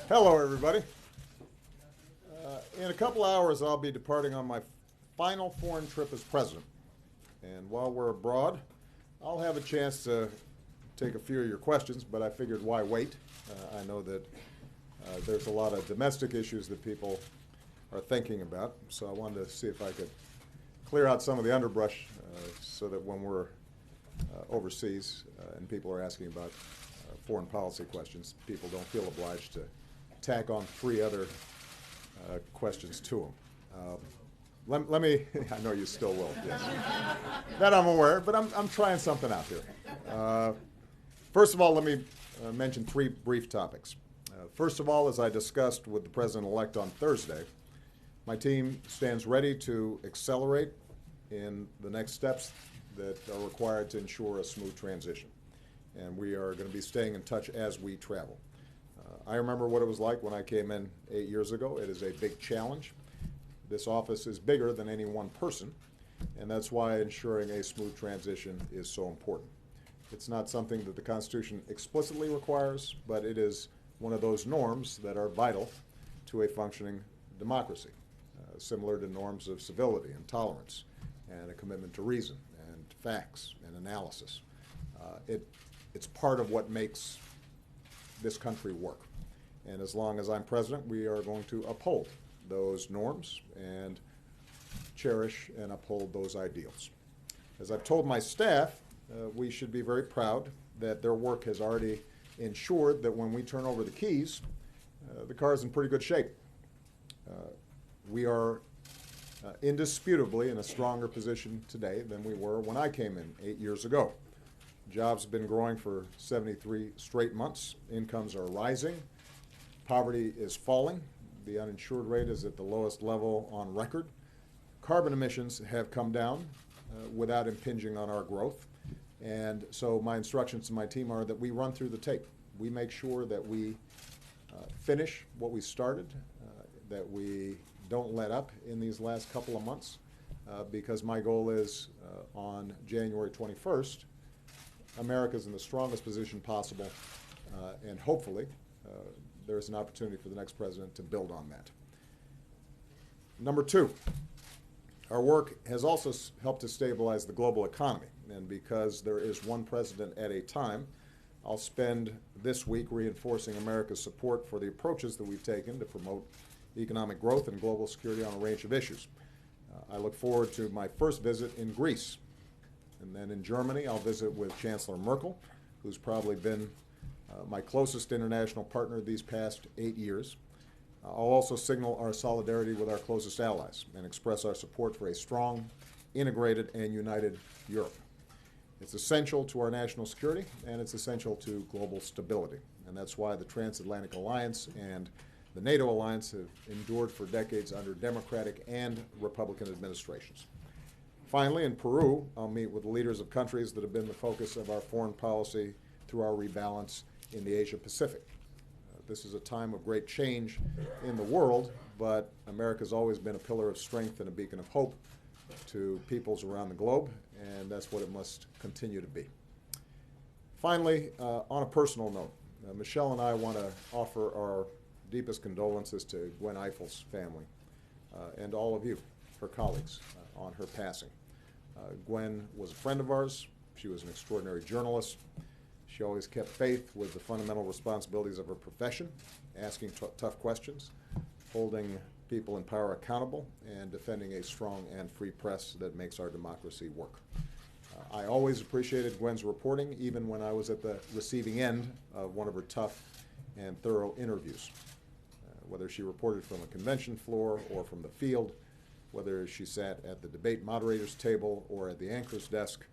Hello, everybody. In a couple hours, I'll be departing on my final foreign trip as president. And while we're abroad, I'll have a chance to take a few of your questions, but I figured why wait? I know that there's a lot of domestic issues that people are thinking about, so I wanted to see if I could clear out some of the underbrush so that when we're overseas and people are asking about foreign policy questions, people don't feel obliged to tack on three other questions to them. Let me, I know you still will, yes. That I'm aware, but I'm trying something out here. First of all, let me mention three brief topics. First of all, as I discussed with the President-elect on Thursday, my team stands ready to accelerate in the next steps that are required to ensure a smooth transition. And we are going to be staying in touch as we travel. I remember what it was like when I came in 8 years ago. It is a big challenge. This office is bigger than any one person, and that's why ensuring a smooth transition is so important. It's not something that the Constitution explicitly requires, but it is one of those norms that are vital to a functioning democracy, similar to norms of civility and tolerance and a commitment to reason and facts and analysis. It's part of what makes this country work. And as long as I'm president, we are going to uphold those norms and cherish and uphold those ideals. As I've told my staff, we should be very proud that their work has already ensured that when we turn over the keys, the car is in pretty good shape. We are indisputably in a stronger position today than we were when I came in 8 years ago. Jobs have been growing for 73 straight months. Incomes are rising. Poverty is falling. The uninsured rate is at the lowest level on record. Carbon emissions have come down without impinging on our growth. And so my instructions to my team are that we run through the tape. We make sure that we finish what we started, that we don't let up in these last couple of months, because my goal is on January 21st, America's in the strongest position possible, and hopefully there's an opportunity for the next president to build on that. Number two, our work has also helped to stabilize the global economy, and because there is one president at a time, I'll spend this week reinforcing America's support for the approaches that we've taken to promote economic growth and global security on a range of issues. I look forward to my first visit in Greece. And then in Germany, I'll visit with Chancellor Merkel, who's probably been my closest international partner these past 8 years. I'll also signal our solidarity with our closest allies and express our support for a strong, integrated, and united Europe. It's essential to our national security, and it's essential to global stability. And that's why the Transatlantic Alliance and the NATO alliance have endured for decades under Democratic and Republican administrations. Finally, in Peru, I'll meet with the leaders of countries that have been the focus of our foreign policy through our rebalance in the Asia-Pacific. This is a time of great change in the world, but America's always been a pillar of strength and a beacon of hope to peoples around the globe, and that's what it must continue to be. Finally, on a personal note, Michelle and I want to offer our deepest condolences to Gwen Ifill's family and all of you, her colleagues, on her passing. Gwen was a friend of ours. She was an extraordinary journalist. She always kept faith with the fundamental responsibilities of her profession, asking tough questions, holding people in power accountable, and defending a strong and free press that makes our democracy work. I always appreciated Gwen's reporting, even when I was at the receiving end of one of her tough and thorough interviews. Whether she reported from a convention floor or from the field, whether she sat at the debate moderator's table or at the anchor's desk,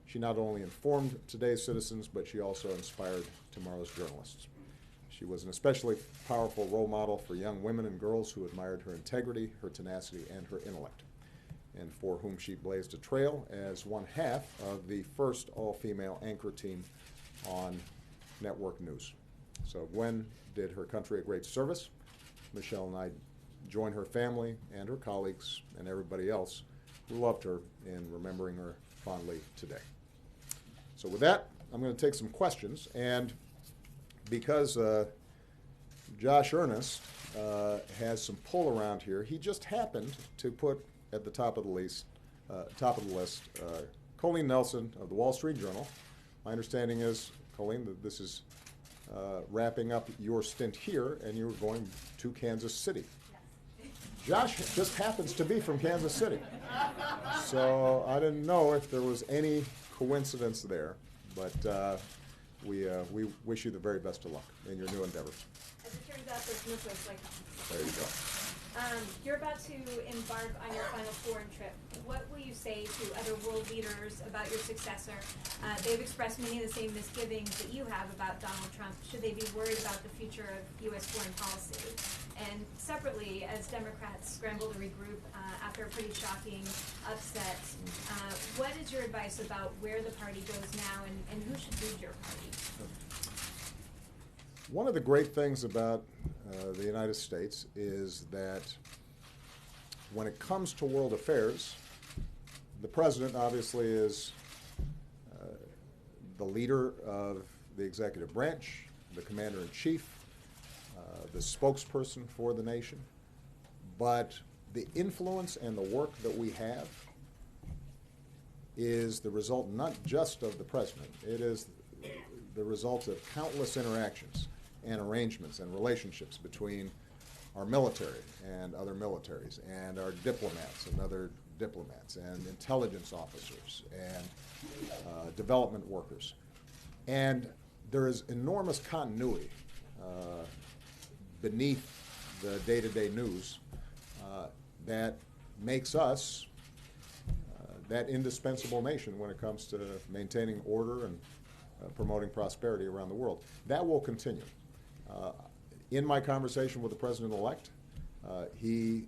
she not only informed today's citizens, but she also inspired tomorrow's journalists. She was an especially powerful role model for young women and girls who admired her integrity, her tenacity, and her intellect, and for whom she blazed a trail as one half of the first all-female anchor team on network news. So Gwen did her country a great service. Michelle and I join her family and her colleagues and everybody else who loved her in remembering her fondly today. So with that, I'm going to take some questions, and because Josh Earnest has some pull around here. He just happened to put at the top of the list, Colleen Nelson of the Wall Street Journal. My understanding is, Colleen, that this is wrapping up your stint here, and you're going to Kansas City. Josh just happens to be from Kansas City. So I didn't know if there was any coincidence there, but we wish you the very best of luck in your new endeavors. As it turns out, there's no place like There you go. You're about to embark on your final foreign trip. What will you say to other world leaders about your successor? They've expressed many of the same misgivings that you have about Donald Trump. Should they be worried about the future of U.S. foreign policy? And separately, as Democrats scramble to regroup after a pretty shocking upset, what is your advice about where the party goes now and who should lead your party? One of the great things about the United States is that when it comes to world affairs, the president obviously is the leader of the executive branch, the commander-in-chief, the spokesperson for the nation. But the influence and the work that we have is the result not just of the president. It is the result of countless interactions and arrangements and relationships between our military and other militaries, and our diplomats and other diplomats, and intelligence officers, and development workers. And there is enormous continuity beneath the day-to-day news that makes us that indispensable nation when it comes to maintaining order and promoting prosperity around the world. That will continue. In my conversation with the president-elect, he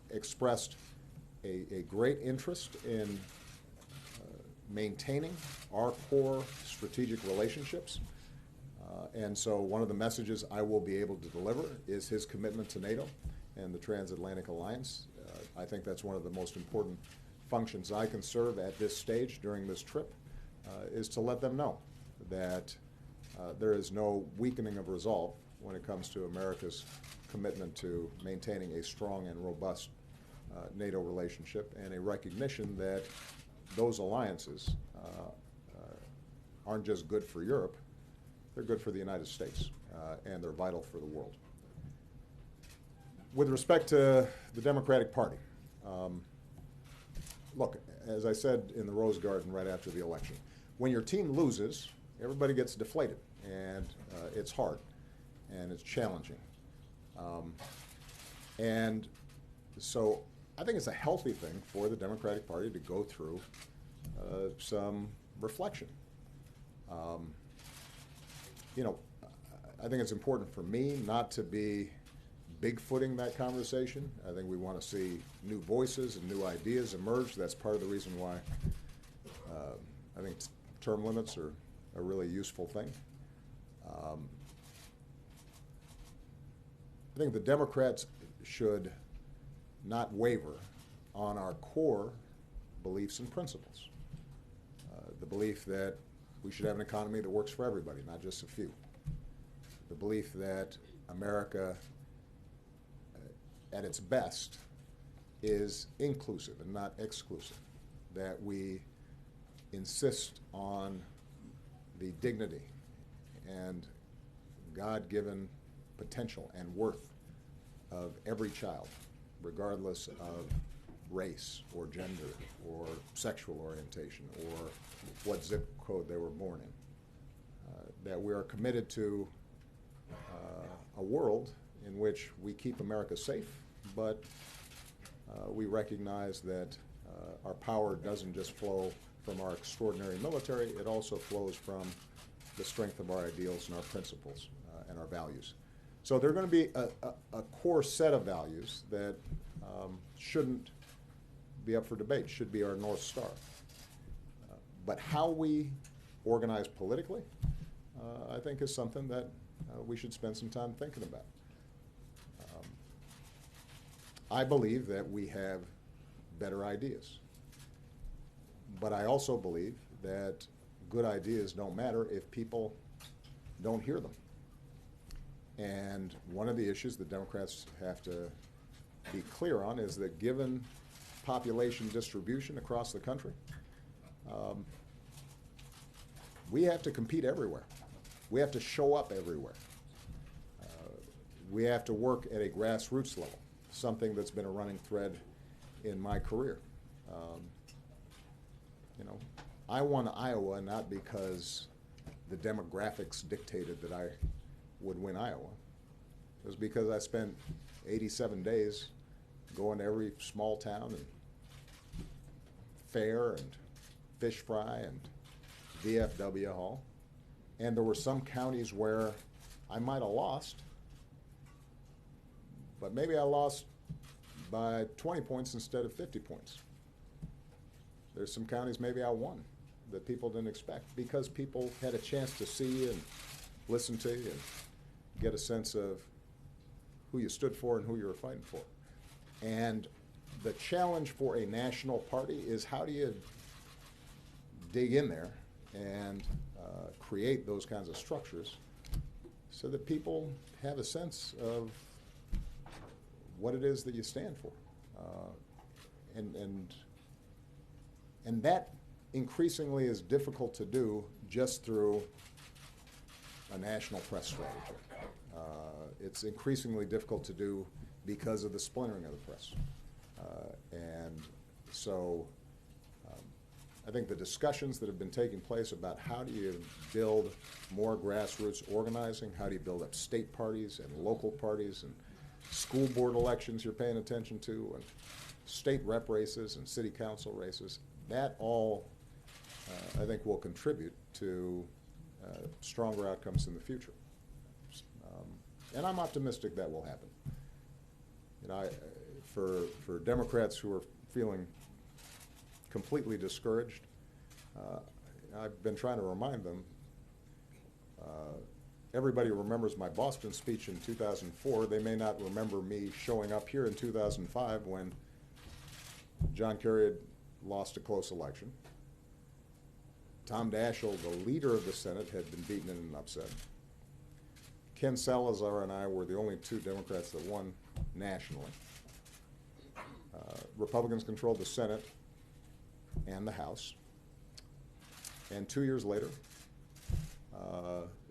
expressed a great interest in maintaining our core strategic relationships. And so one of the messages I will be able to deliver is his commitment to NATO and the transatlantic alliance. I think that's one of the most important functions I can serve at this stage during this trip, is to let them know that there is no weakening of resolve when it comes to America's commitment to maintaining a strong and robust NATO relationship, and a recognition that those alliances aren't just good for Europe, they're good for the United States, and they're vital for the world. With respect to the Democratic Party, look, as I said in the Rose Garden right after the election, when your team loses, everybody gets deflated, and it's hard, and it's challenging. And so I think it's a healthy thing for the Democratic Party to go through some reflection. You know, I think it's important for me not to be bigfooting that conversation. I think we want to see new voices and new ideas emerge. That's part of the reason why I think term limits are a really useful thing. I think the Democrats should not waver on our core beliefs and principles. The belief that we should have an economy that works for everybody, not just a few. The belief that America, at its best, is inclusive and not exclusive. That we insist on the dignity and God-given potential and worth of every child, regardless of race or gender or sexual orientation or what zip code they were born in. That we are committed to a world in which we keep America safe, but we recognize that our power doesn't just flow from our extraordinary military, it also flows from the strength of our ideals and our principles and our values. So there are going to be a core set of values that shouldn't be up for debate, should be our North Star. But how we organize politically, I think, is something that we should spend some time thinking about. I believe that we have better ideas. But I also believe that good ideas don't matter if people don't hear them. And one of the issues the Democrats have to be clear on is that given population distribution across the country, we have to compete everywhere. We have to show up everywhere. We have to work at a grassroots level, something that's been a running thread in my career. You know, I won Iowa not because the demographics dictated that I would win Iowa. It was because I spent 87 days going to every small town and fair and fish fry and VFW hall. And there were some counties where I might have lost, but maybe I lost by 20 points instead of 50 points. There's some counties maybe I won that people didn't expect because people had a chance to see you and listen to you and get a sense of who you stood for and who you were fighting for. And the challenge for a national party is how do you dig in there and create those kinds of structures so that people have a sense of what it is that you stand for. And that increasingly is difficult to do just through a national press strategy. It's increasingly difficult to do because of the splintering of the press. And so I think the discussions that have been taking place about how do you build more grassroots organizing, how do you build up state parties and local parties and school board elections you're paying attention to, and state rep races and city council races, that all I think will contribute to stronger outcomes in the future. And I'm optimistic that will happen. You know, for Democrats who are feeling completely discouraged, I've been trying to remind them, everybody remembers my Boston speech in 2004. They may not remember me showing up here in 2005 when John Kerry had lost a close election. Tom Daschle, the leader of the Senate, had been beaten in an upset. Ken Salazar and I were the only two Democrats that won nationally. Republicans controlled the Senate and the House. And 2 years later,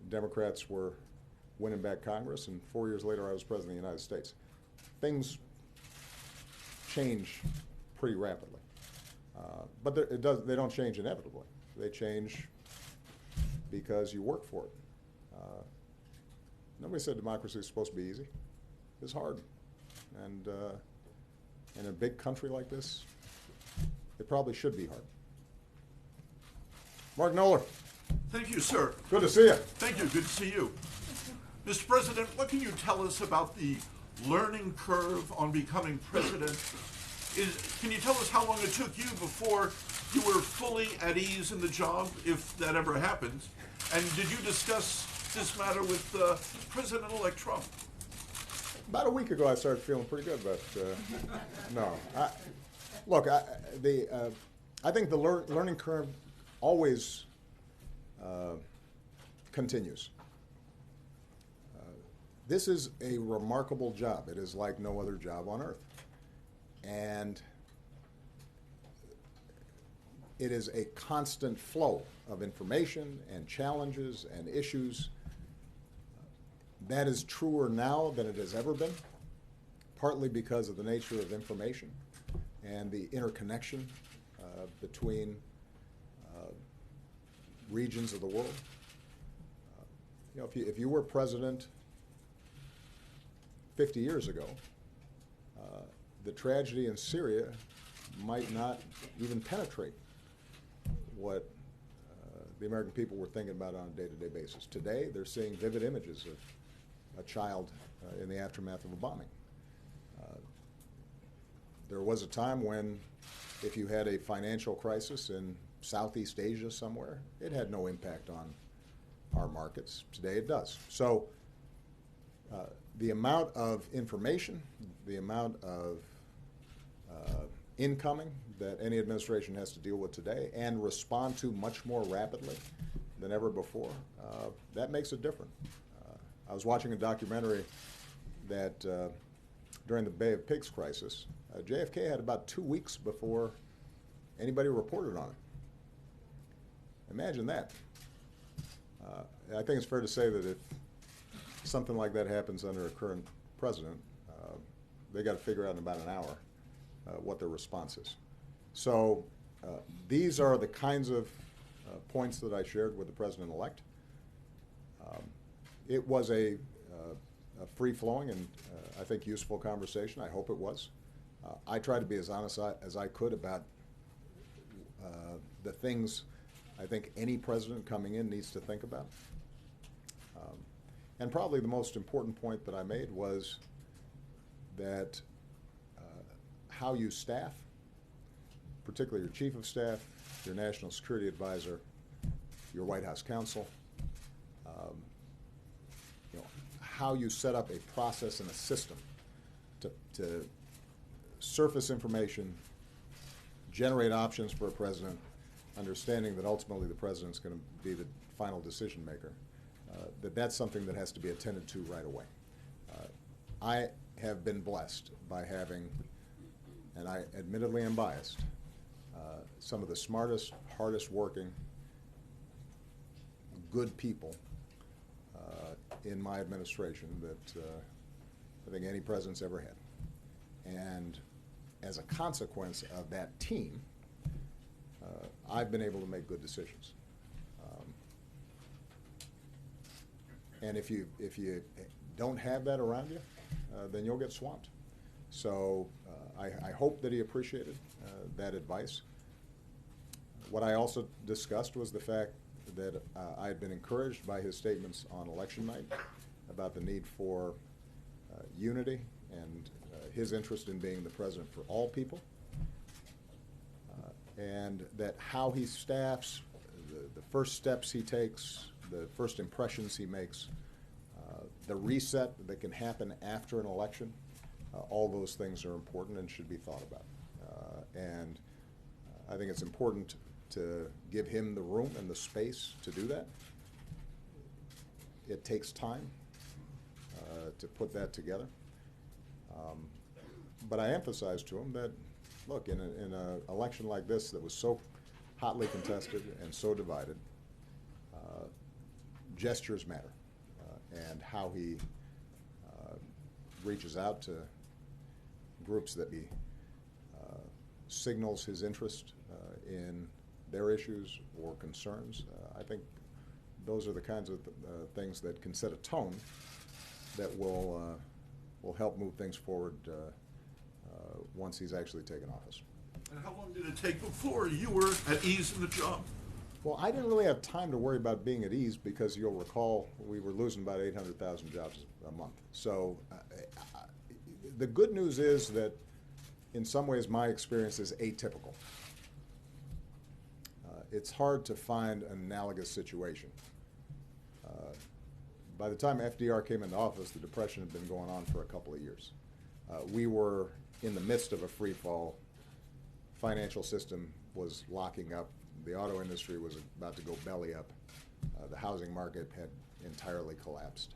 Democrats were winning back Congress, and 4 years later I was President of the United States. Things change pretty rapidly. But they don't change inevitably. They change because you work for it. Nobody said democracy is supposed to be easy. It's hard. And in a big country like this, it probably should be hard. Mark Knoller. Thank you, sir. Good to see you. Thank you. Good to see you. Mr. President, what can you tell us about the learning curve on becoming president? Can you tell us how long it took you before you were fully at ease in the job, if that ever happens? And did you discuss this matter with President-elect Trump? About a week ago, I started feeling pretty good, but no. I think the learning curve always continues. This is a remarkable job. It is like no other job on earth. And it is a constant flow of information and challenges and issues. That is truer now than it has ever been, partly because of the nature of information and the interconnection between regions of the world. You know, if you were president 50 years ago, the tragedy in Syria might not even penetrate what the American people were thinking about on a day-to-day basis. Today, they're seeing vivid images of a child in the aftermath of a bombing. There was a time when if you had a financial crisis in Southeast Asia somewhere, it had no impact on our markets. Today it does. So the amount of information, the amount of incoming that any administration has to deal with today and respond to much more rapidly than ever before, that makes it different. I was watching a documentary that during the Bay of Pigs crisis, JFK had about 2 weeks before anybody reported on it. Imagine that. I think it's fair to say that if something like that happens under a current president, they got to figure out in about an hour what their response is. So these are the kinds of points that I shared with the president-elect. It was a free-flowing and I think useful conversation. I hope it was. I tried to be as honest as I could about the things I think any president coming in needs to think about. And probably the most important point that I made was that how you staff, particularly your chief of staff, your national security advisor, your White House counsel, how you set up a process and a system to surface information, generate options for a president, understanding that ultimately the president's going to be the final decision maker, that's something that has to be attended to right away. I have been blessed by having, and I admittedly am biased, some of the smartest, hardest working, good people in my administration that I think any president's ever had. And as a consequence of that team, I've been able to make good decisions. And if you don't have that around you, then you'll get swamped. So I hope that he appreciated that advice. What I also discussed was the fact that I had been encouraged by his statements on election night about the need for unity and his interest in being the president for all people, and that how he staffs, the first steps he takes, the first impressions he makes, the reset that can happen after an election, all those things are important and should be thought about. And I think it's important to give him the room and the space to do that. It takes time to put that together. But I emphasized to him that, look, in an election like this that was so hotly contested and so divided, gestures matter. And how he reaches out to groups that he signals his interest in their issues or concerns. I think those are the kinds of things that can set a tone that will help move things forward once he's actually taken office. And how long did it take before you were at ease in the job? Well, I didn't really have time to worry about being at ease because you'll recall we were losing about 800,000 jobs a month. So the good news is that in some ways my experience is atypical. It's hard to find an analogous situation. By the time FDR came into office, the Depression had been going on for a couple of years. We were in the midst of a free fall. Financial system was locking up. The auto industry was about to go belly up. The housing market had entirely collapsed.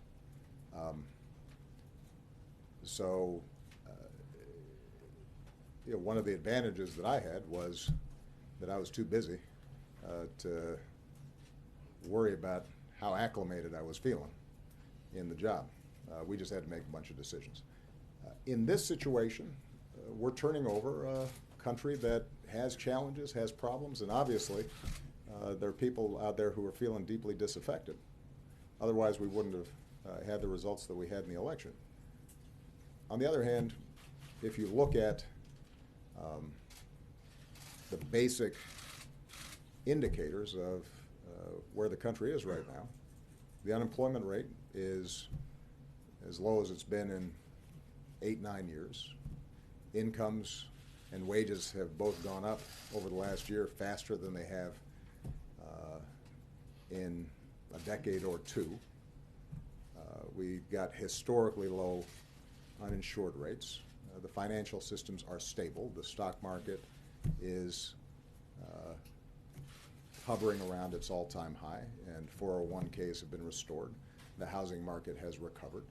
So one of the advantages that I had was that I was too busy to worry about how acclimated I was feeling in the job. We just had to make a bunch of decisions. In this situation, we're turning over a country that has challenges, has problems, and obviously there are people out there who are feeling deeply disaffected. Otherwise, we wouldn't have had the results that we had in the election. On the other hand, if you look at the basic indicators of where the country is right now, the unemployment rate is as low as it's been in 8-9 years. Incomes and wages have both gone up over the last year faster than they have in a decade or two. We got historically low uninsured rates. The financial systems are stable. The stock market is hovering around its all-time high, and 401ks have been restored. the housing market has recovered.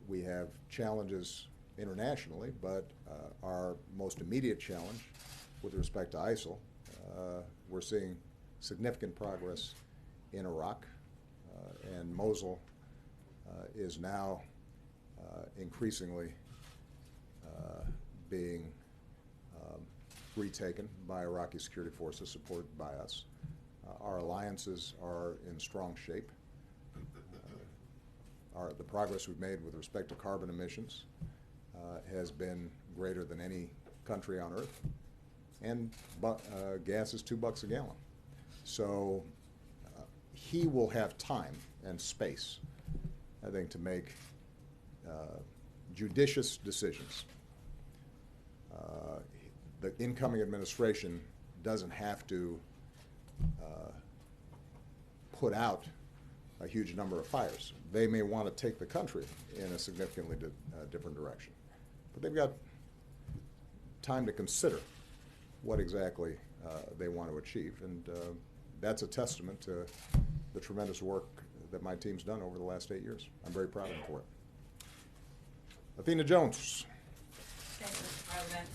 We have challenges internationally, but our most immediate challenge with respect to ISIL, we're seeing significant progress in Iraq, and Mosul is now increasingly being retaken by Iraqi security forces supported by us. Our alliances are in strong shape. The progress we've made with respect to carbon emissions has been greater than any country on earth, and gas is $2 a gallon. So he will have time and space, I think, to make judicious decisions. The incoming administration doesn't have to put out a huge number of fires. They may want to take the country in a significantly different direction, but they've got time to consider what exactly they want to achieve, and that's a testament to the tremendous work that my team's done over the last 8 years. I'm very proud of them for it. Athena Jones. Thank you, Mr. President.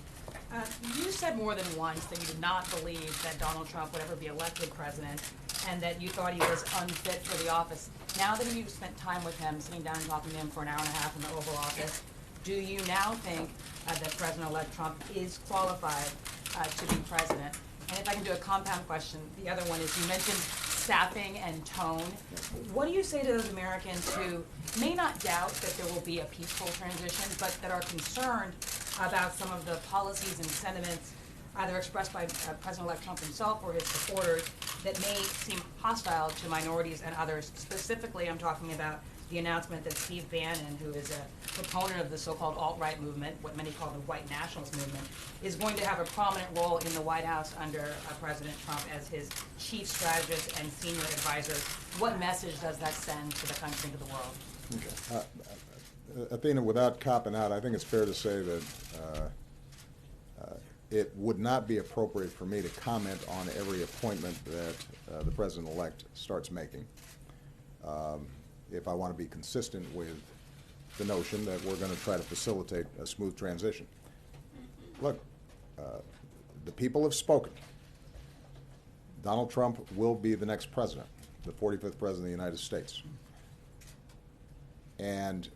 You said more than once that you did not believe that Donald Trump would ever be elected president and that you thought he was unfit for the office. Now that you've spent time with him, sitting down and talking to him for an hour and a half in the Oval Office, do you now think that President-elect Trump is qualified to be president? And if I can do a compound question, the other one is you mentioned staffing and tone. What do you say to those Americans who may not doubt that there will be a peaceful transition, but that are concerned about some of the policies and sentiments either expressed by President-elect Trump himself or his supporters that may seem hostile to minorities and others? Specifically, I'm talking about the announcement that Steve Bannon, who is a proponent of the so-called alt-right movement, what many call the white nationalist movement, is going to have a prominent role in the White House under President Trump as his chief strategist and senior advisor. What message does that send to the country and to the world? Okay. Athena, without copping out, I think it's fair to say that it would not be appropriate for me to comment on every appointment that the President-elect starts making if I want to be consistent with the notion that we're going to try to facilitate a smooth transition. Look, the people have spoken. Donald Trump will be the next president, the 45th president of the United States. And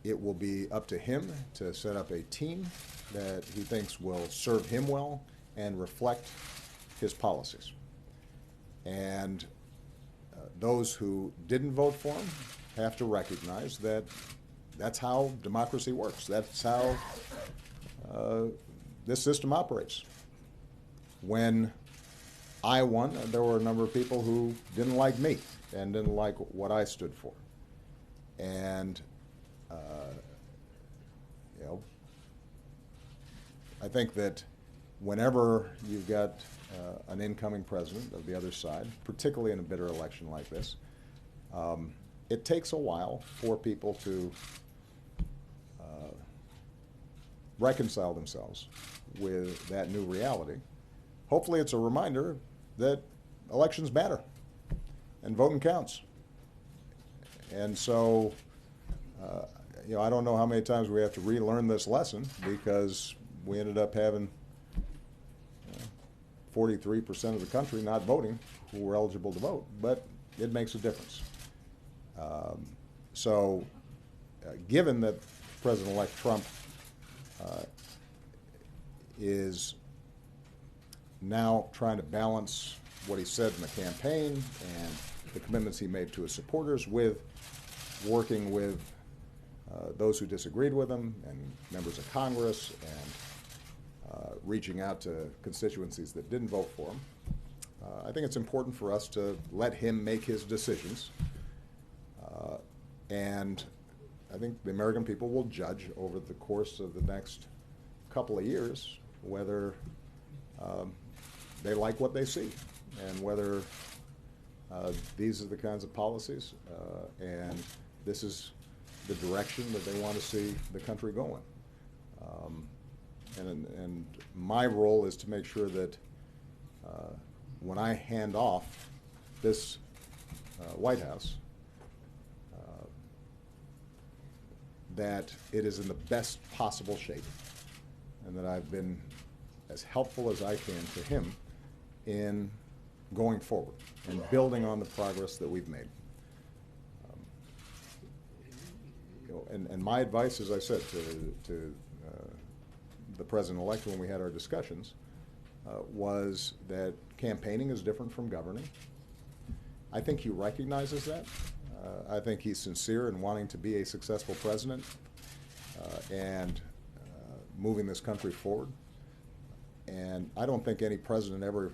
it will be up to him to set up a team that he thinks will serve him well and reflect his policies. And those who didn't vote for him have to recognize that that's how democracy works. That's how this system operates. When I won, there were a number of people who didn't like me and didn't like what I stood for. And I think that whenever you've got an incoming president of the other side, particularly in a bitter election like this, it takes a while for people to reconcile themselves with that new reality. Hopefully it's a reminder that elections matter and voting counts. And so, I don't know how many times we have to relearn this lesson, because we ended up having 43% of the country not voting who were eligible to vote, but it makes a difference. Given that President-elect Trump is now trying to balance what he said in the campaign and the commitments he made to his supporters with working with those who disagreed with him and members of Congress and reaching out to constituencies that didn't vote for him, I think it's important for us to let him make his decisions. And I think the American people will judge over the course of the next couple of years whether they like what they see and whether these are the kinds of policies and this is the direction that they want to see the country going. And my role is to make sure that when I hand off this White House, that it is in the best possible shape, and that I've been as helpful as I can to him in going forward and building on the progress that we've made. And my advice, as I said, to the president-elect when we had our discussions, was that campaigning is different from governing. I think he recognizes that. I think he's sincere in wanting to be a successful president and moving this country forward. And I don't think any president ever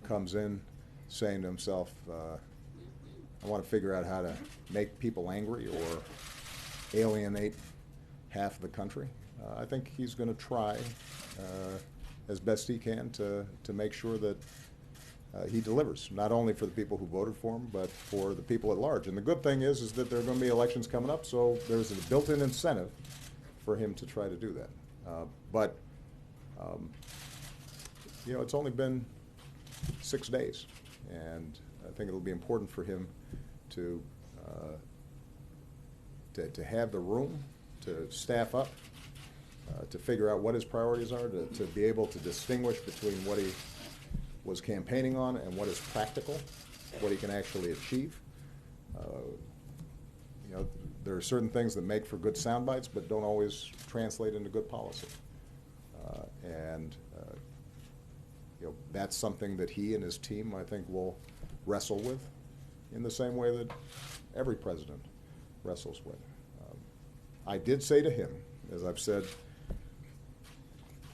comes in saying to himself, I want to figure out how to make people angry or alienate half of the country. I think he's going to try as best he can to make sure that he delivers, not only for the people who voted for him, but for the people at large. And the good thing is that there are going to be elections coming up, so there's a built-in incentive for him to try to do that. But you know, it's only been 6 days, and I think it'll be important for him to have the room to staff up, to figure out what his priorities are, to be able to distinguish between what he was campaigning on and what is practical, what he can actually achieve. You know, there are certain things that make for good sound bites, but don't always translate into good policy. You know, that's something that he and his team, I think, will wrestle with in the same way that every president wrestles with. I did say to him, as I've said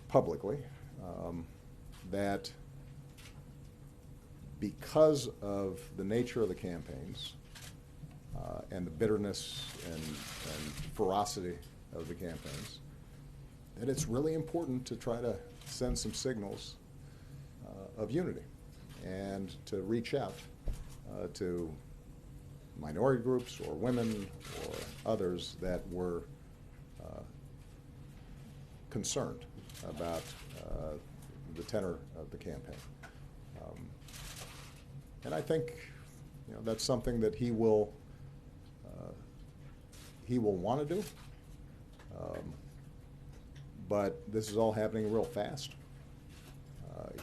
publicly, that because of the nature of the campaigns and the bitterness and ferocity of the campaigns, that it's really important to try to send some signals of unity and to reach out to minority groups or women or others that were concerned about the tenor of the campaign. And I think, you know, that's something that he will want to do. But this is all happening real fast.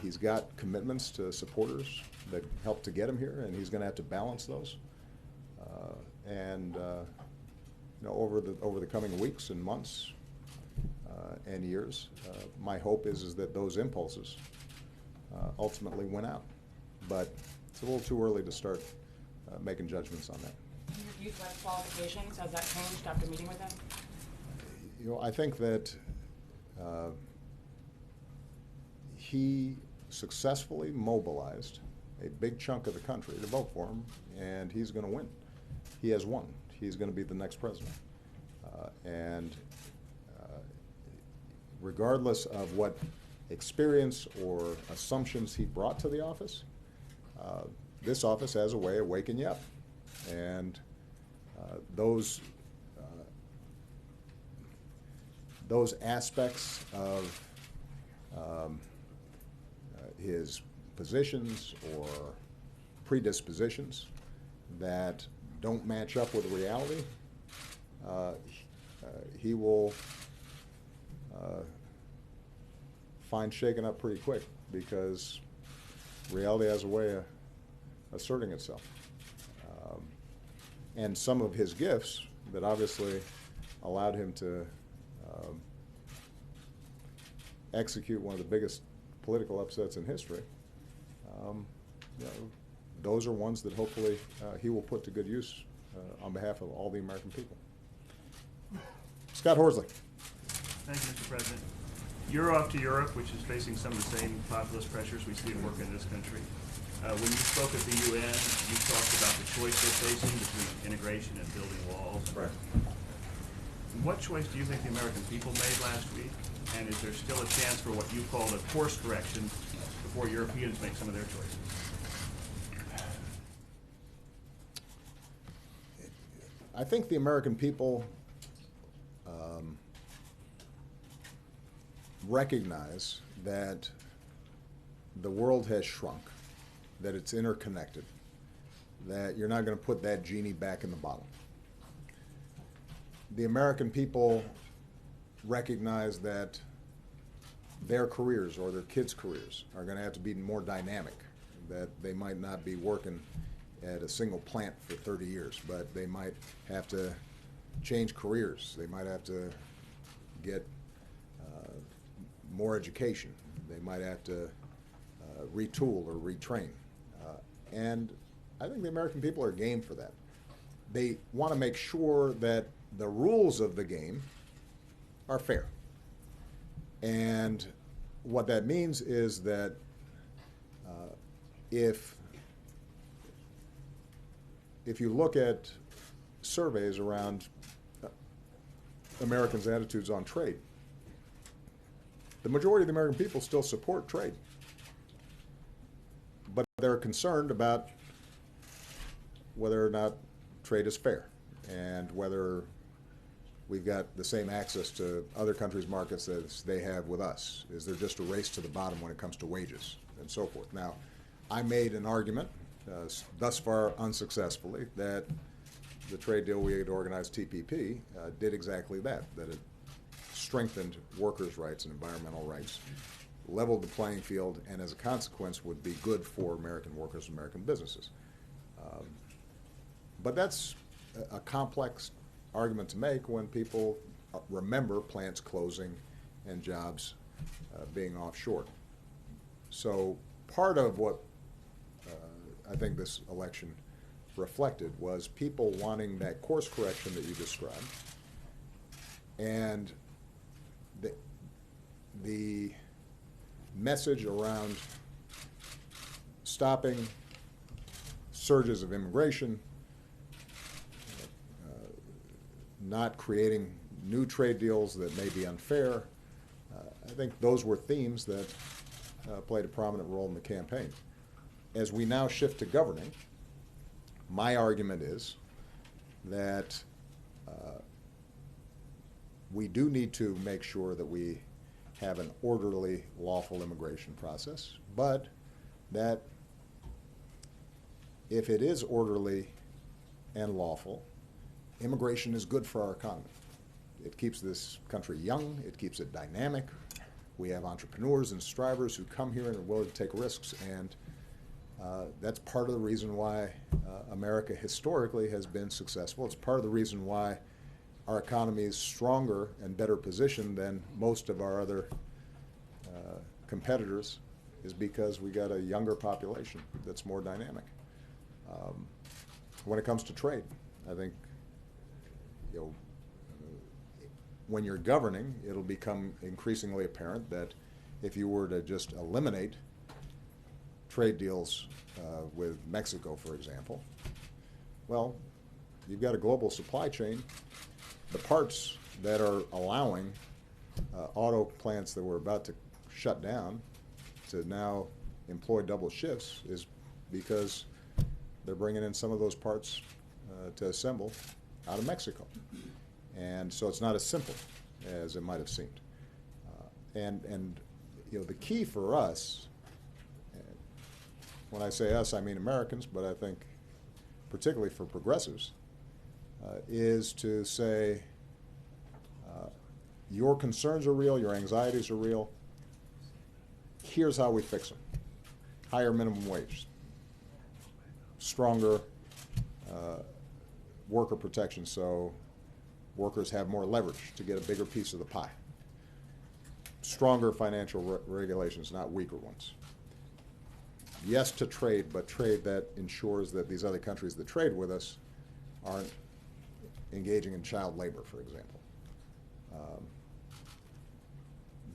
He's got commitments to supporters that helped to get him here, and he's going to have to balance those. You know, over the coming weeks and months and years, my hope is that those impulses ultimately win out. But it's a little too early to start making judgments on that. Your views about qualifications, has that changed after meeting with him? You know, I think that he successfully mobilized a big chunk of the country to vote for him, and he's going to win. He has won. He's going to be the next president. Regardless of what experience or assumptions he brought to the office, this office has a way of waking you up. And those aspects of his positions or predispositions that don't match up with reality, he will find shaken up pretty quick, because reality has a way of asserting itself. And some of his gifts that obviously allowed him to execute one of the biggest political upsets in history, you know, those are ones that hopefully he will put to good use on behalf of all the American people. Scott Horsley. Thank you, Mr. President. You're off to Europe, which is facing some of the same populist pressures we see at work in this country. When you spoke at the UN, you talked about the choice they're facing between integration and building walls. Right. What choice do you think the American people made last week? And is there still a chance for what you called a course correction before Europeans make some of their choices? I think the American people recognize that the world has shrunk, that it's interconnected, that you're not going to put that genie back in the bottle. the American people recognize that their careers or their kids' careers are going to have to be more dynamic, that they might not be working at a single plant for 30 years, but they might have to change careers. They might have to get more education. They might have to retool or retrain. And I think the American people are game for that. They want to make sure that the rules of the game are fair. And what that means is that if you look at surveys around Americans' attitudes on trade, the majority of the American people still support trade. But they're concerned about whether or not trade is fair and whether we've got the same access to other countries' markets as they have with us. Is there just a race to the bottom when it comes to wages and so forth? Now, I made an argument, thus far unsuccessfully, that the trade deal we had organized, TPP, did exactly that, that it strengthened workers' rights and environmental rights, leveled the playing field, and as a consequence would be good for American workers and American businesses. But that's a complex argument to make when people remember plants closing and jobs being offshore. So part of what I think this election reflected was people wanting that course correction that you described, and the message around stopping surges of immigration, not creating new trade deals that may be unfair. I think those were themes that played a prominent role in the campaign. As we now shift to governing, my argument is that we do need to make sure that we have an orderly, lawful immigration process, but that if it is orderly and lawful, immigration is good for our economy. It keeps this country young, it keeps it dynamic. We have entrepreneurs and strivers who come here and are willing to take risks, and that's part of the reason why America historically has been successful. It's part of the reason why our economy is stronger and better positioned than most of our other competitors, is because we got a younger population that's more dynamic. When it comes to trade, I think, you know, when you're governing, it'll become increasingly apparent that if you were to just eliminate trade deals with Mexico, for example, well, you've got a global supply chain. The parts that are allowing auto plants that were about to shut down to now employ double shifts is because they're bringing in some of those parts to assemble out of Mexico. And so it's not as simple as it might have seemed. And you know, the key for us, when I say us, I mean Americans, but I think particularly for progressives, is to say your concerns are real, your anxieties are real. Here's how we fix them. Higher minimum wage, stronger worker protection so workers have more leverage to get a bigger piece of the pie. Stronger financial regulations, not weaker ones. Yes to trade, but trade that ensures that these other countries that trade with us aren't engaging in child labor, for example.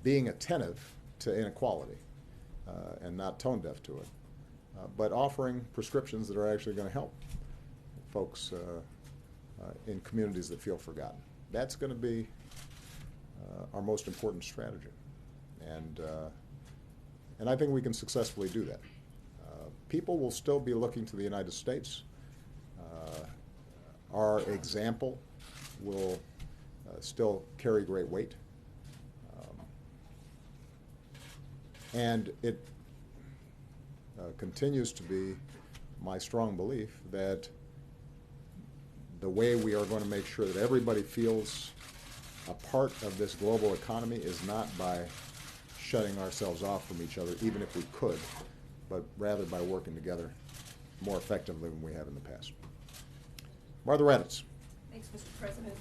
Being attentive to inequality and not tone deaf to it, but offering prescriptions that are actually going to help folks in communities that feel forgotten. That's going to be our most important strategy. And I think we can successfully do that. People will still be looking to the United States. Our example will still carry great weight. And it continues to be my strong belief that the way we are going to make sure that everybody feels a part of this global economy is not by shutting ourselves off from each other, even if we could, but rather by working together more effectively than we have in the past. Martha Raddatz. Thanks, Mr. President.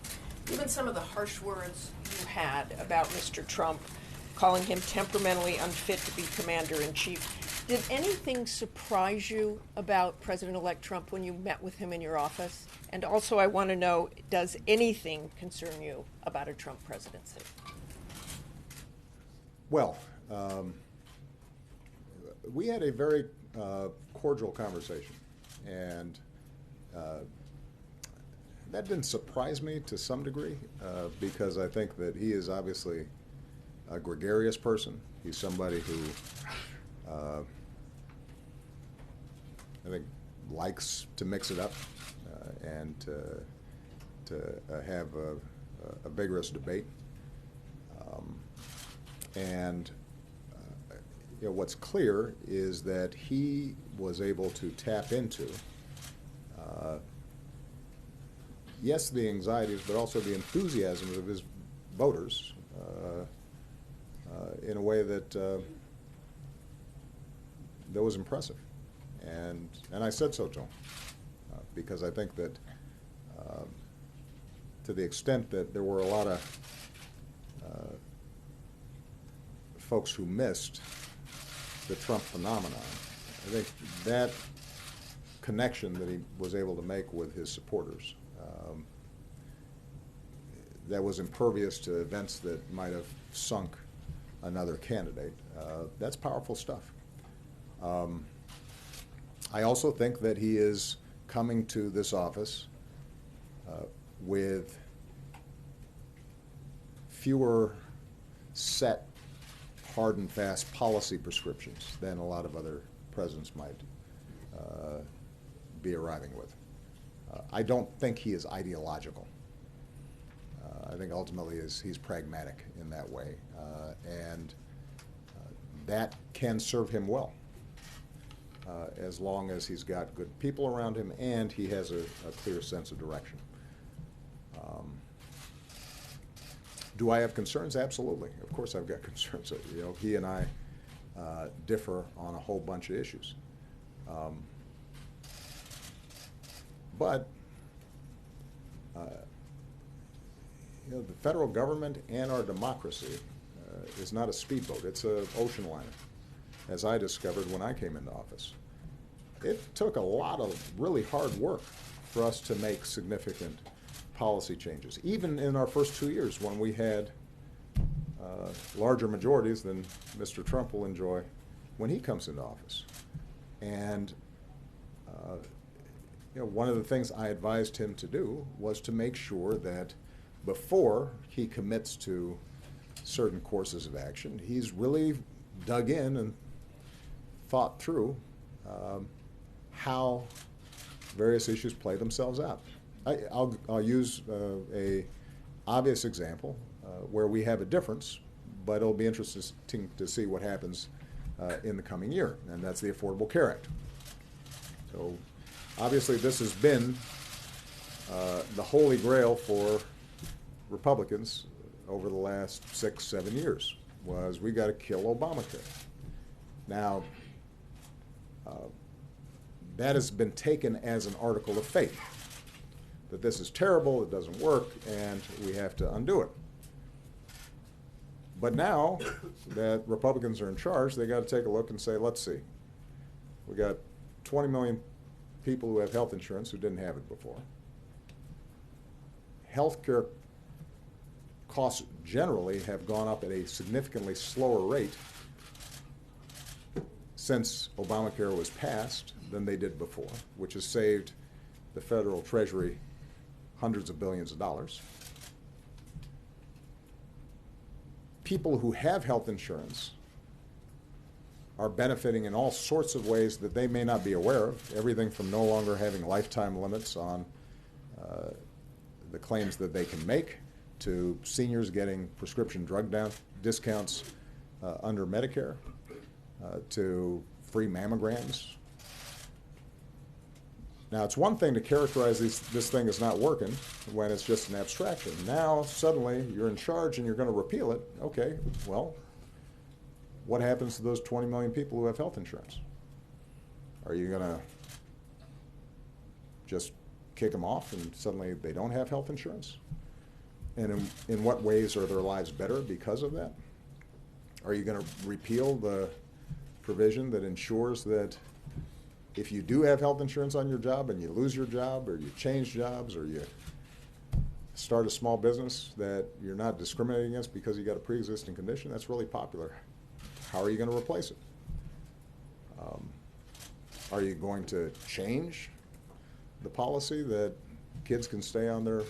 Given some of the harsh words you had about Mr. Trump, calling him temperamentally unfit to be commander-in-chief, did anything surprise you about President-elect Trump when you met with him in your office? And also, I want to know, does anything concern you about a Trump presidency? Well, we had a very cordial conversation, and that didn't surprise me to some degree, because I think that he is obviously a gregarious person. He's somebody who I think likes to mix it up and to have a vigorous debate. And what's clear is that he was able to tap into, yes, the anxieties, but also the enthusiasm of his voters in a way that was impressive. And I said so to him, because I think that to the extent that there were a lot of folks who missed the Trump phenomenon, I think that connection that he was able to make with his supporters that was impervious to events that might have sunk another candidate, that's powerful stuff. I also think that he is coming to this office with fewer set, hard and fast policy prescriptions than a lot of other presidents might be arriving with. I don't think he is ideological. I think ultimately he's pragmatic in that way, and that can serve him well as long as he's got good people around him and he has a clear sense of direction. Do I have concerns? Absolutely. Of course I've got concerns. He and I differ on a whole bunch of issues. But the federal government and our democracy is not a speedboat. It's an ocean liner, as I discovered when I came into office. It took a lot of really hard work for us to make significant policy changes, even in our first 2 years when we had larger majorities than Mr. Trump will enjoy when he comes into office. And one of the things I advised him to do was to make sure that before he commits to certain courses of action, he's really dug in and thought through how various issues play themselves out. I'll use a obvious example where we have a difference, but it'll be interesting to see what happens in the coming year, and that's the Affordable Care Act. So obviously this has been the holy grail for Republicans over the last 6-7 years, was we got to kill Obamacare. Now, that has been taken as an article of faith, that this is terrible, it doesn't work, and we have to undo it. But now that Republicans are in charge, they got to take a look and say, let's see, we got 20 million people who have health insurance who didn't have it before. Health care costs generally have gone up at a significantly slower rate since Obamacare was passed than they did before, which has saved the federal treasury hundreds of billions of dollars. People who have health insurance are benefiting in all sorts of ways that they may not be aware of, everything from no longer having lifetime limits on the claims that they can make, to seniors getting prescription drug discounts under Medicare, to free mammograms. Now, it's one thing to characterize this thing as not working when it's just an abstraction. Now, suddenly, you're in charge and you're going to repeal it. Okay, well, what happens to those 20 million people who have health insurance? Are you going to just kick them off and suddenly they don't have health insurance? And in what ways are their lives better because of that? Are you going to repeal the provision that ensures that if you do have health insurance on your job and you lose your job or you change jobs or you start a small business, that you're not discriminated against because you got a pre-existing condition? That's really popular. How are you going to replace it? Are you going to change the policy that kids can stay on their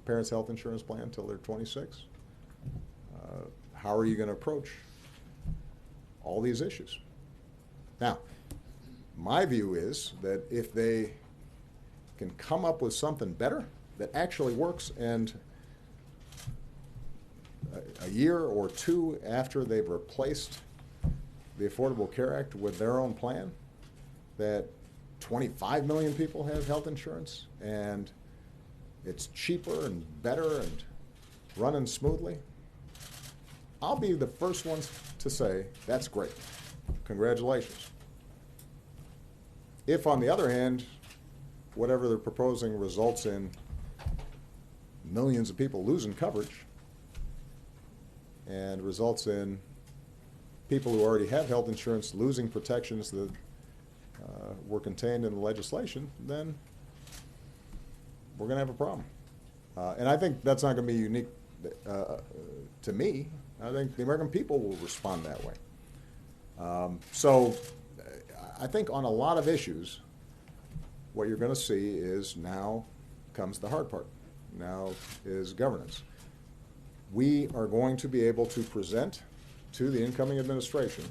parents' health insurance plan until they're 26? How are you going to approach all these issues? Now, my view is that if they can come up with something better that actually works, and a year or two after they've replaced the Affordable Care Act with their own plan, that 25 million people have health insurance and it's cheaper and better and running smoothly, I'll be the first ones to say, that's great. Congratulations. If, on the other hand, whatever they're proposing results in millions of people losing coverage and results in people who already have health insurance losing protections that were contained in the legislation, then we're going to have a problem. And I think that's not going to be unique to me. I think the American people will respond that way. So I think on a lot of issues, what you're going to see is now comes the hard part. Now is governance. We are going to be able to present to the incoming administration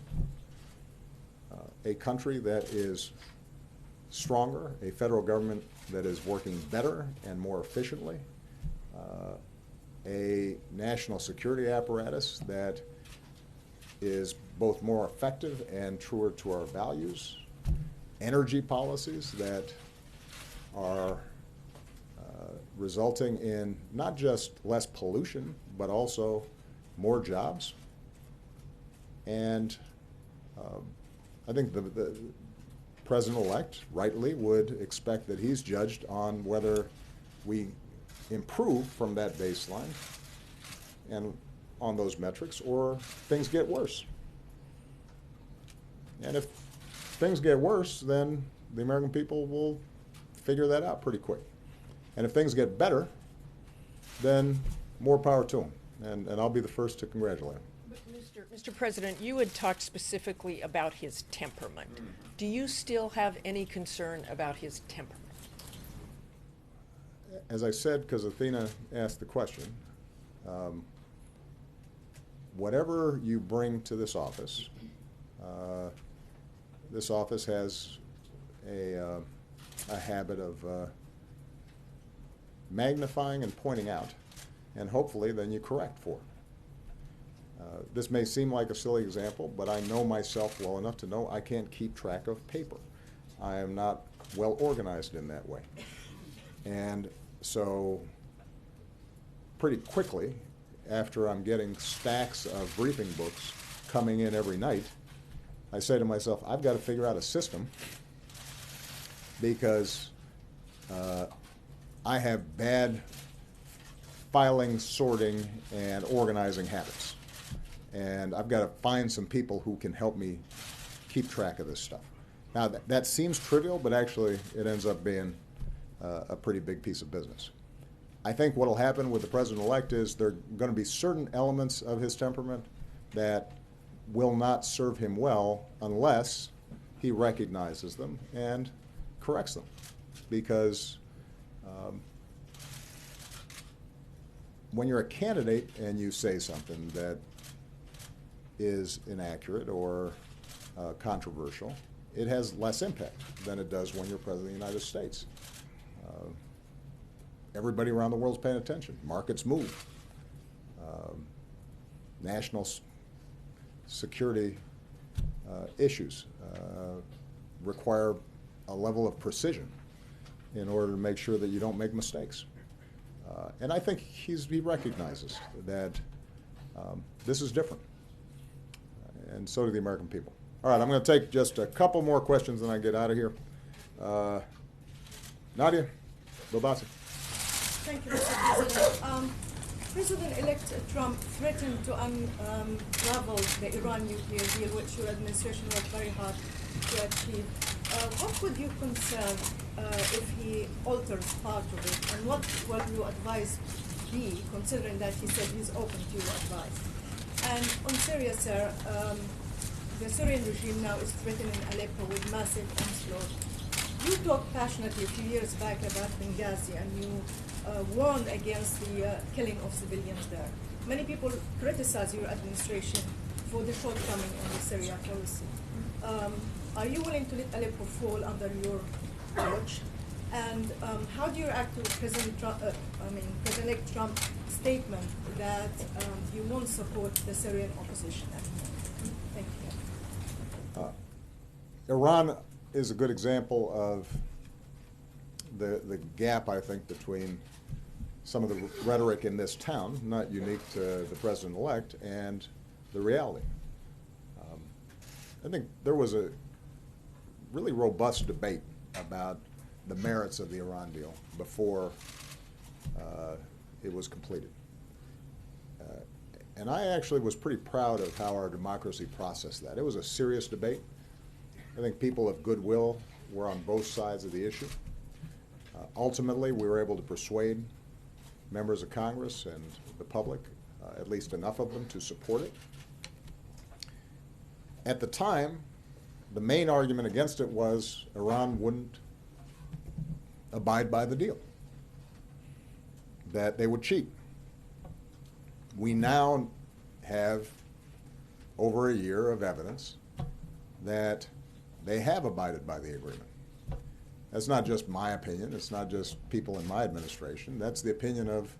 a country that is stronger, a federal government that is working better and more efficiently, a national security apparatus that is both more effective and truer to our values, energy policies that are resulting in not just less pollution, but also more jobs. And I think the president-elect rightly would expect that he's judged on whether we improve from that baseline and on those metrics, or things get worse. And if things get worse, then the American people will figure that out pretty quick. And if things get better, then more power to them. And I'll be the first to congratulate him. Mr. President, you had talked specifically about his temperament. Do you still have any concern about his temperament? As I said, because Athena asked the question, whatever you bring to this office has a habit of magnifying and pointing out, and hopefully then you correct for it. This may seem like a silly example, but I know myself well enough to know I can't keep track of paper. I am not well organized in that way. And so pretty quickly, after I'm getting stacks of briefing books coming in every night, I say to myself, I've got to figure out a system, because I have bad filing, sorting, and organizing habits. And I've got to find some people who can help me keep track of this stuff. Now, that seems trivial, but actually it ends up being a pretty big piece of business. I think what will happen with the president-elect is there are going to be certain elements of his temperament that will not serve him well unless he recognizes them and corrects them. Because when you're a candidate and you say something that is inaccurate or controversial, it has less impact than it does when you're President of the United States. Everybody around the world's paying attention. Markets move. National security issues require a level of precision in order to make sure that you don't make mistakes. And I think he recognizes that this is different, and so do the American people. All right, I'm going to take just a couple more questions and I get out of here. Nadia, Bobasi. Thank you, Mr. President. President-elect Trump threatened to unravel the Iran nuclear deal, which your administration worked very hard to achieve. What would your concern if he alters part of it, and what will your advice be, considering that he said he's open to your advice? And on Syria, sir, the Syrian regime now is threatening Aleppo with massive onslaught. You talked passionately a few years back about Benghazi, and you warned against the killing of civilians there. Many people criticize your administration for the shortcoming in the Syria policy. Are you willing to let Aleppo fall under your watch? And how do you react to President-elect Trump's statement that you won't support the Syrian opposition anymore? Thank you. Iran is a good example of the gap, I think, between some of the rhetoric in this town, not unique to the president-elect, and the reality. I think there was a really robust debate about the merits of the Iran deal before it was completed. And I actually was pretty proud of how our democracy processed that. It was a serious debate. I think people of goodwill were on both sides of the issue. Ultimately, we were able to persuade members of Congress and the public, at least enough of them, to support it. At the time, the main argument against it was Iran wouldn't abide by the deal, that they would cheat. We now have over a year of evidence that they have abided by the agreement. That's not just my opinion. It's not just people in my administration. That's the opinion of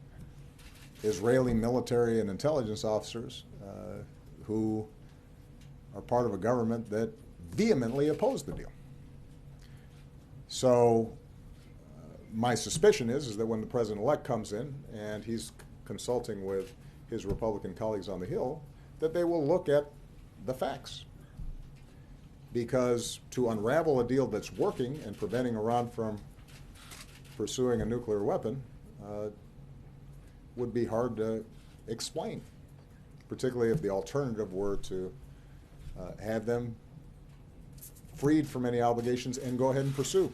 Israeli military and intelligence officers who are part of a government that vehemently opposed the deal. So my suspicion is that when the president-elect comes in and he's consulting with his Republican colleagues on the Hill, that they will look at the facts. Because to unravel a deal that's working and preventing Iran from pursuing a nuclear weapon would be hard to explain, particularly if the alternative were to have them freed from any obligations and go ahead and pursue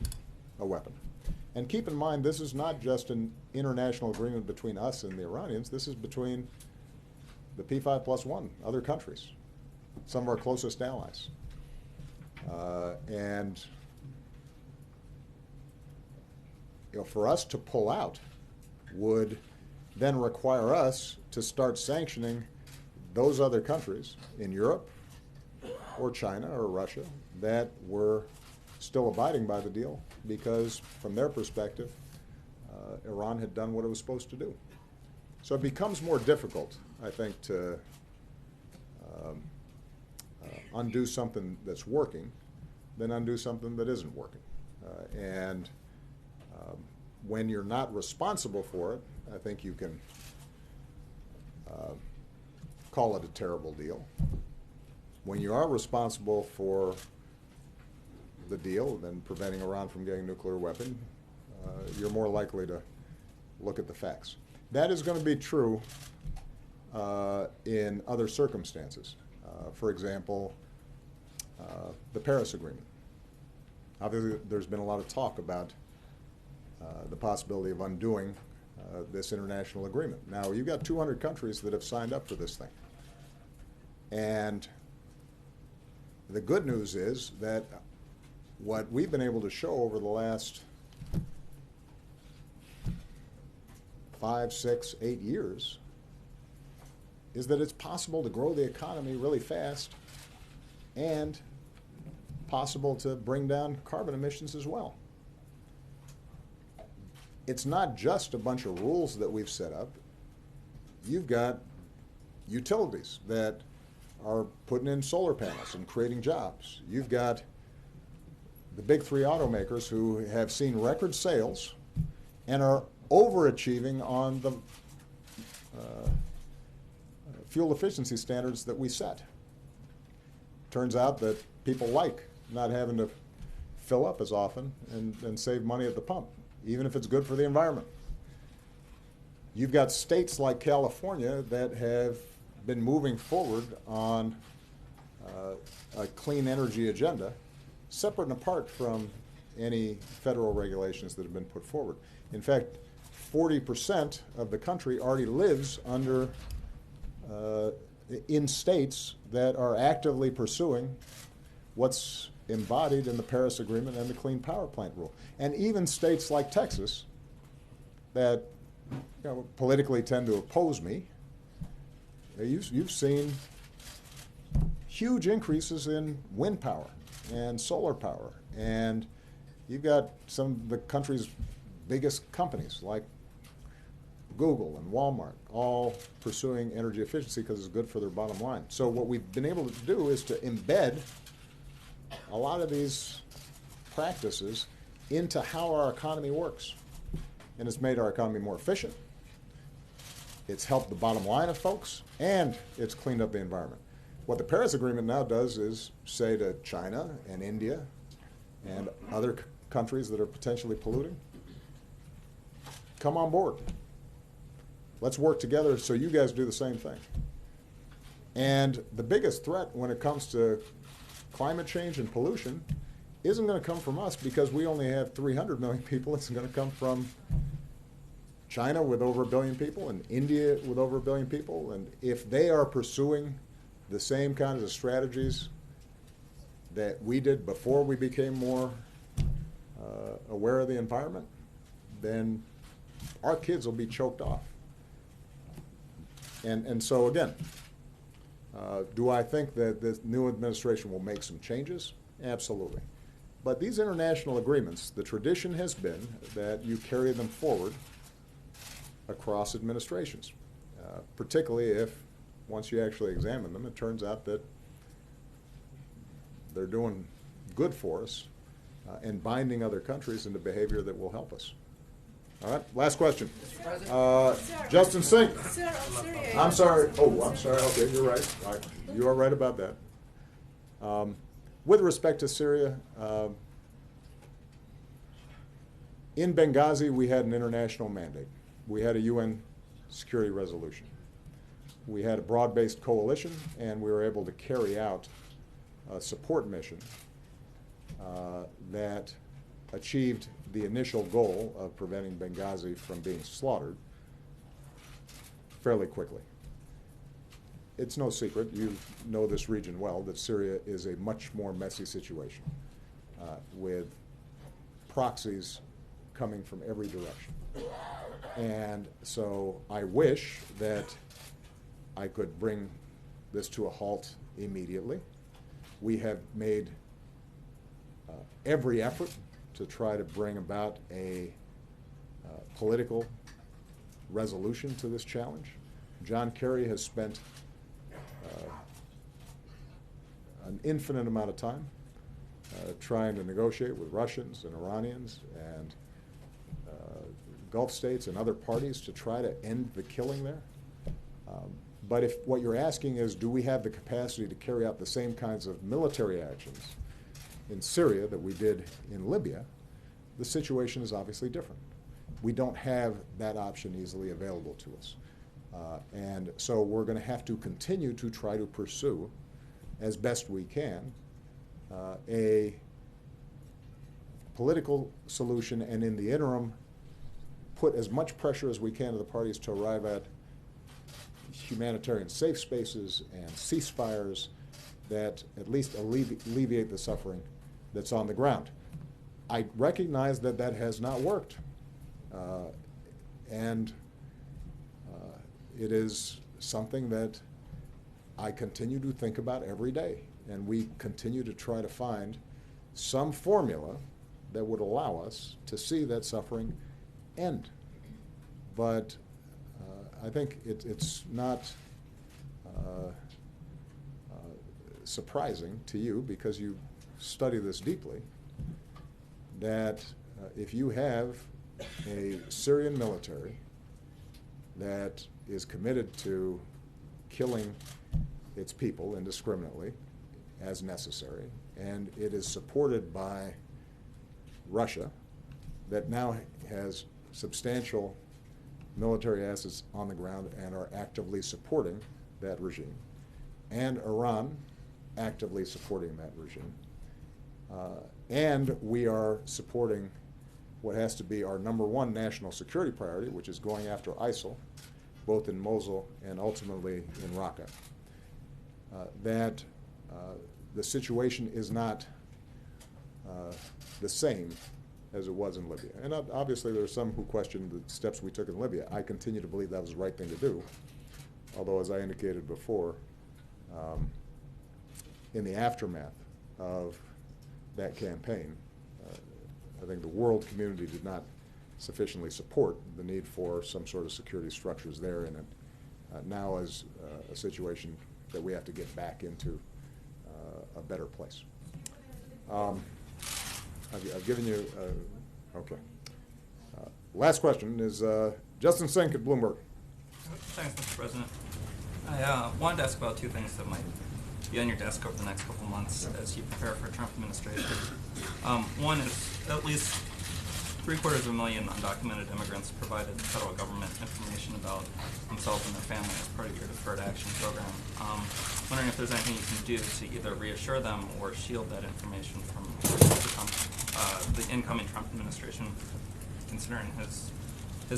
a weapon. And keep in mind, this is not just an international agreement between us and the Iranians. This is between the P5+1, other countries, some of our closest allies. And for us to pull out would then require us to start sanctioning those other countries in Europe or China or Russia that were still abiding by the deal because, from their perspective, Iran had done what it was supposed to do. So it becomes more difficult, I think, to undo something that's working than undo something that isn't working. And when you're not responsible for it, I think you can call it a terrible deal. When you are responsible for the deal and preventing Iran from getting a nuclear weapon, you're more likely to look at the facts. That is going to be true in other circumstances. For example, the Paris Agreement. Obviously, there's been a lot of talk about the possibility of undoing this international agreement. Now, you've got 200 countries that have signed up for this thing. And the good news is that what we've been able to show over the last 5, 6, 8 years is that it's possible to grow the economy really fast and possible to bring down carbon emissions as well. It's not just a bunch of rules that we've set up. You've got utilities that are putting in solar panels and creating jobs. You've got the the big three automakers who have seen record sales and are overachieving on the fuel efficiency standards that we set. Turns out that people like not having to fill up as often and save money at the pump, even if it's good for the environment. You've got states like California that have been moving forward on a clean energy agenda, separate and apart from any federal regulations that have been put forward. In fact, 40% of the country already lives under in states that are actively pursuing what's embodied in the Paris Agreement and the Clean Power Plant Rule. And even states like Texas that politically tend to oppose me, you've seen huge increases in wind power and solar power. And you've got some of the country's biggest companies like Google and Walmart all pursuing energy efficiency because it's good for their bottom line. So what we've been able to do is to embed a lot of these practices into how our economy works. And it's made our economy more efficient. It's helped the bottom line of folks, and it's cleaned up the environment. What the Paris Agreement now does is say to China and India and other countries that are potentially polluting, come on board. Let's work together so you guys do the same thing. And the biggest threat when it comes to climate change and pollution isn't going to come from us because we only have 300 million people. It's going to come from China with over 1 billion people and India with over 1 billion people. And if they are pursuing the same kinds of strategies that we did before we became more aware of the environment, then our kids will be choked off. And so again, do I think that this new administration will make some changes? Absolutely. But these international agreements, the tradition has been that you carry them forward across administrations, particularly if, once you actually examine them, it turns out that they're doing good for us and binding other countries into behavior that will help us. All right, last question. Justin Sink. Sir, I'm sorry. I'm sorry. Oh, I'm sorry. Okay, you're right. All right. You are right about that. With respect to Syria, in Benghazi, we had an international mandate. We had a UN security resolution. We had a broad-based coalition, and we were able to carry out a support mission that achieved the initial goal of preventing Benghazi from being slaughtered fairly quickly. It's no secret, you know this region well, that Syria is a much more messy situation with proxies coming from every direction. And so I wish that I could bring this to a halt immediately. We have made every effort to try to bring about a political resolution to this challenge. John Kerry has spent an infinite amount of time trying to negotiate with Russians and Iranians and Gulf states and other parties to try to end the killing there. But if what you're asking is, do we have the capacity to carry out the same kinds of military actions in Syria that we did in Libya, the situation is obviously different. We don't have that option easily available to us. And so we're going to have to continue to try to pursue, as best we can, a political solution, and in the interim, put as much pressure as we can to the parties to arrive at humanitarian safe spaces and ceasefires that at least alleviate the suffering that's on the ground. I recognize that that has not worked, and it is something that I continue to think about every day, and we continue to try to find some formula that would allow us to see that suffering end. But I think it's not surprising to you, because you study this deeply, that if you have a Syrian military that is committed to killing its people indiscriminately as necessary, and it is supported by Russia, that now has substantial military assets on the ground and are actively supporting that regime, and Iran actively supporting that regime. And we are supporting what has to be our #1 national security priority, which is going after ISIL, both in Mosul and ultimately in Raqqa. That the situation is not the same as it was in Libya. And obviously there are some who question the steps we took in Libya. I continue to believe that was the right thing to do, although as I indicated before, in the aftermath of that campaign, I think the world community did not sufficiently support the need for some sort of security structures there, and it now is a situation that we have to get back into a better place. I've given you, okay. Last question is Justin Sink at Bloomberg. Thanks, Mr. President. I wanted to ask about two things that might be on your desk over the next couple months as you prepare for a Trump administration. One is at least 750,000 undocumented immigrants provided the federal government information about themselves and their family as part of your deferred action program. Wondering if there's anything you can do to either reassure them or shield that information from the incoming Trump administration, considering his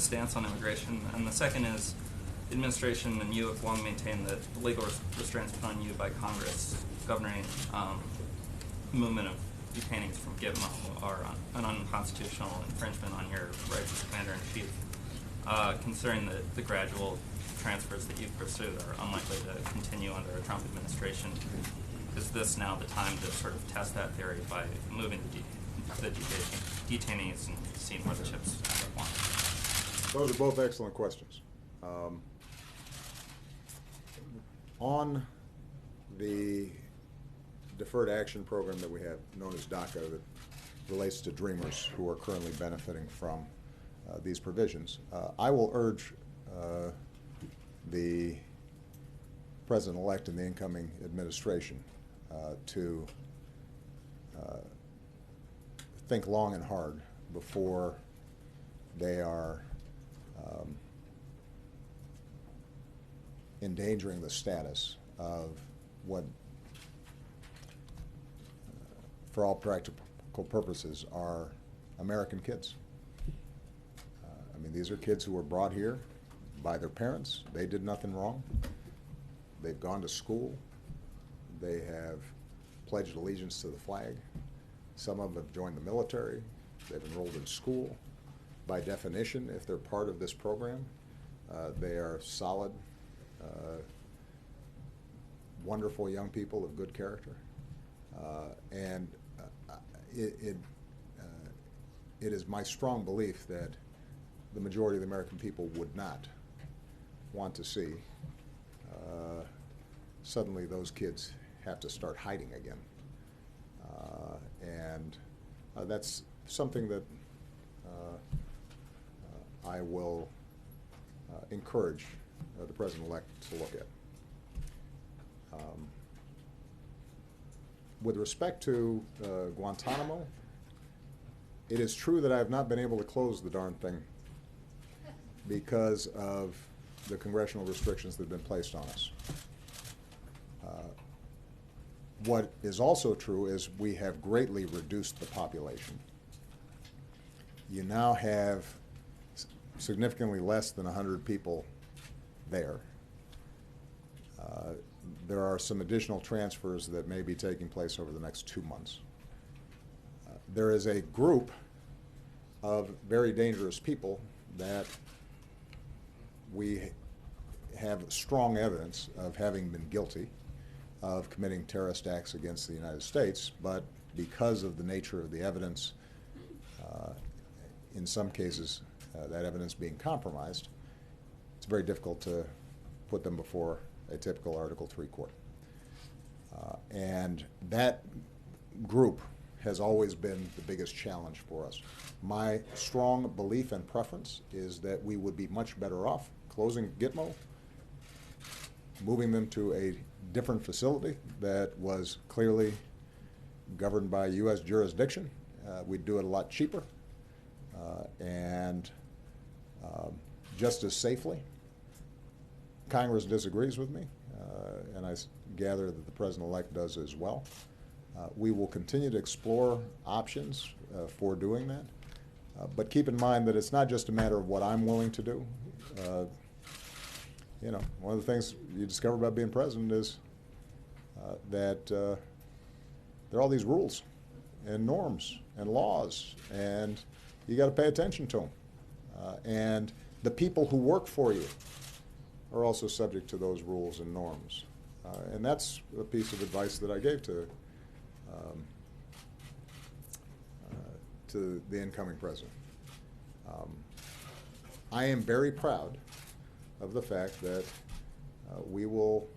stance on immigration. And the second is, the administration and you have long maintained that the legal restraints put on you by Congress governing movement of detainees from Gitmo are an unconstitutional infringement on your rights as Commander-in-Chief. Considering the gradual transfers that you've pursued are unlikely to continue under a Trump administration, is this now the time to sort of test that theory by moving the detainees and seeing where the chips end up on? Those are both excellent questions. On the deferred action program that we have, known as DACA, that relates to Dreamers who are currently benefiting from these provisions, I will urge the President-elect and the incoming administration to think long and hard before they are endangering the status of what, for all practical purposes, are American kids. I mean, these are kids who were brought here by their parents. They did nothing wrong. They've gone to school. They have pledged allegiance to the flag. Some of them have joined the military. They've enrolled in school. By definition, if they're part of this program, they are solid, wonderful young people of good character. And it is my strong belief that the majority of the American people would not want to see suddenly those kids have to start hiding again. And that's something that I will encourage the President-elect to look at. With respect to Guantanamo, it is true that I have not been able to close the darn thing because of the congressional restrictions that have been placed on us. What is also true is we have greatly reduced the population. You now have significantly less than 100 people there. There are some additional transfers that may be taking place over the next 2 months. There is a group of very dangerous people that we have strong evidence of having been guilty of committing terrorist acts against the United States, but because of the nature of the evidence, in some cases, that evidence being compromised, it's very difficult to put them before a typical Article III court. And that group has always been the biggest challenge for us. My strong belief and preference is that we would be much better off closing Gitmo, moving them to a different facility that was clearly governed by U.S. jurisdiction. We'd do it a lot cheaper and just as safely. Congress disagrees with me, and I gather that the President-elect does as well. We will continue to explore options for doing that, but keep in mind that it's not just a matter of what I'm willing to do. You know, one of the things you discover about being president is that there are all these rules and norms and laws, and you got to pay attention to them. And the people who work for you are also subject to those rules and norms. And that's a piece of advice that I gave to the incoming president. I am very proud of the fact that we will,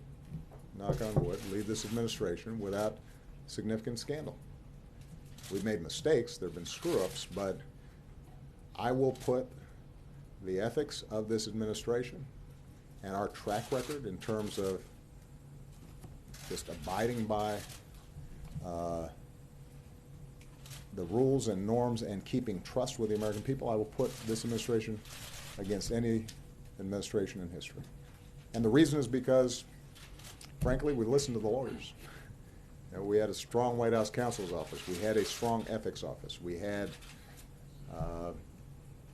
knock on wood, leave this administration without significant scandal. We've made mistakes, there have been screw-ups, but I will put the ethics of this administration and our track record in terms of just abiding by the rules and norms and keeping trust with the American people, I will put this administration against any administration in history. And the reason is because, frankly, we listened to the lawyers. You know, we had a strong White House counsel's office. We had a strong ethics office. We had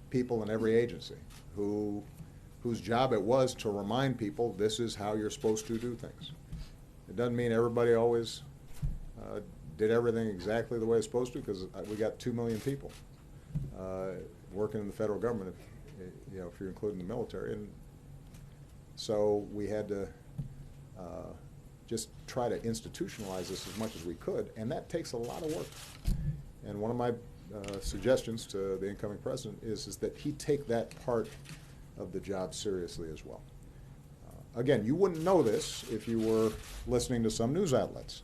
people in every agency whose job it was to remind people this is how you're supposed to do things. It doesn't mean everybody always did everything exactly the way it's supposed to, because we got 2 million people working in the federal government, you know, if you're including the military. And so we had to just try to institutionalize this as much as we could, and that takes a lot of work. And one of my suggestions to the incoming president is that he take that part of the job seriously as well. Again, you wouldn't know this if you were listening to some news outlets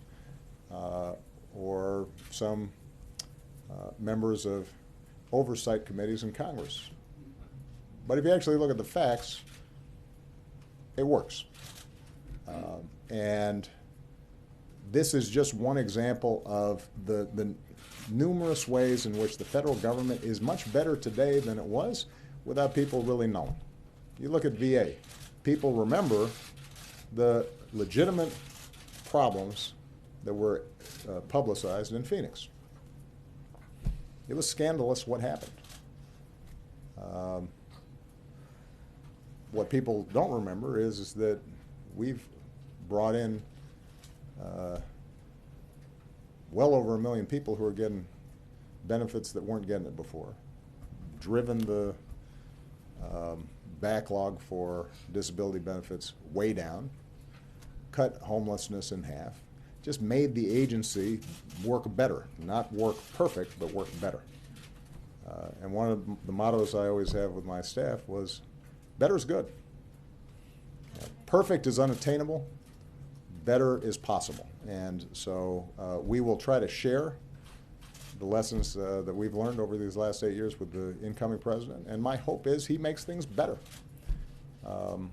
or some members of oversight committees in Congress. But if you actually look at the facts, it works. And this is just one example of the numerous ways in which the federal government is much better today than it was without people really knowing. You look at VA. People remember the legitimate problems that were publicized in Phoenix. It was scandalous what happened. What people don't remember is that we've brought in well over 1 million people who are getting benefits that weren't getting it before, driven the backlog for disability benefits way down, cut homelessness in half, just made the agency work better, not work perfect, but work better. And one of the mottos I always have with my staff was, better is good. Perfect is unattainable, better is possible. And so we will try to share the lessons that we've learned over these last 8 years with the incoming president, and my hope is he makes things better. And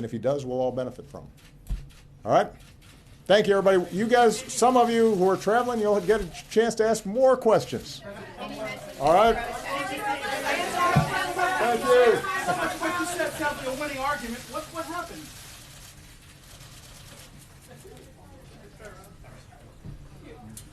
if he does, we'll all benefit from it. All right? Thank you, everybody. You guys, some of you who are traveling, you'll get a chance to ask more questions. All right? Thank you. What you said sounds like a winning argument. What happened?